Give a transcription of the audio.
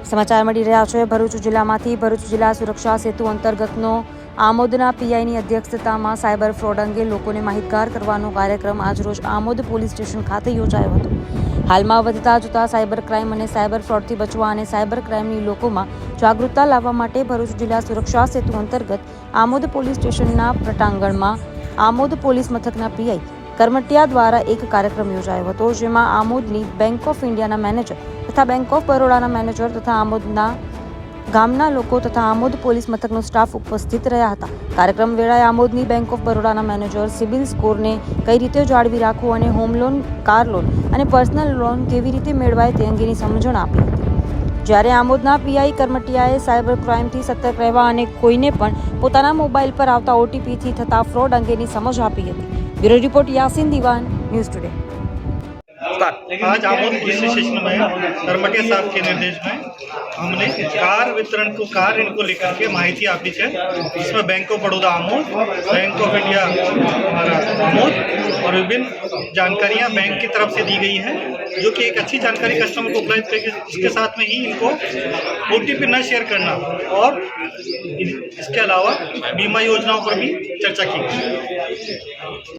સમાચાર મળી રહ્યા છે ભરૂચ જિલ્લામાંથી। ભરૂચ જિલ્લા સુરક્ષા સેતુ અંતર્ગતનો આમોદના પીઆઈની અધ્યક્ષતામાં સાયબર ફ્રોડ અંગે લોકોને માહિતગાર કરવાનો કાર્યક્રમ આજરોજ આમોદ પોલીસ સ્ટેશન ખાતે યોજાયો હતો। હાલમાં વધતા જતા સાયબર ક્રાઇમ અને સાયબર ફ્રોડથી બચવા અને સાયબર ક્રાઇમની લોકોમાં જાગૃતતા લાવવા માટે ભરૂચ જિલ્લા સુરક્ષા સેતુ અંતર્ગત આમોદ પોલીસ સ્ટેશનના પટાંગણમાં આમોદ પોલીસ મથકના પીઆઈ કરમટિયા દ્વારા એક કાર્યક્રમ યોજાયો હતો, જેમાં આમોદની બેંક ઓફ ઇન્ડિયાના મેનેજર તથા બેંક ઓફ બરોડાના મેનેજર તથા આમોદના ગામના લોકો તથા આમોદ પોલીસ મથકનો સ્ટાફ ઉપસ્થિત રહ્યા હતા। કાર્યક્રમ વેળાએ આમોદની બેંક ઓફ બરોડાના મેનેજર સિબિલ સ્કોરને કઈ રીતે જાળવી રાખવો અને હોમ લોન, કાર લોન અને પર્સનલ લોન કેવી રીતે મેળવાય તે અંગેની સમજણ આપી હતી। જ્યારે આમોદના પીઆઈ કરમટિયાએ સાયબર ક્રાઇમથી સતર્ક રહેવા અને કોઈને પણ પોતાના મોબાઈલ પર આવતા ઓટીપીથી થતા ફ્રોડ અંગેની સમજ આપી હતી। ब्यूरो रिपोर्ट यासीन दीवान, न्यूज़ टुडे। आज आमोद पुलिस स्टेशन में करमटिया साहब के निर्देश में हमने कार वितरण को कार ऋण को लेकर के माहिती आपी है। इसमें bank of Baroda Amod, bank of India हमारा आमोद और विभिन्न जानकारियां बैंक की तरफ से दी गई है, जो कि एक अच्छी जानकारी कस्टमर को उपलब्ध करके इसके साथ में ही इनको ओटीपी न शेयर करना और इसके अलावा बीमा योजनाओं पर भी चर्चा की गई।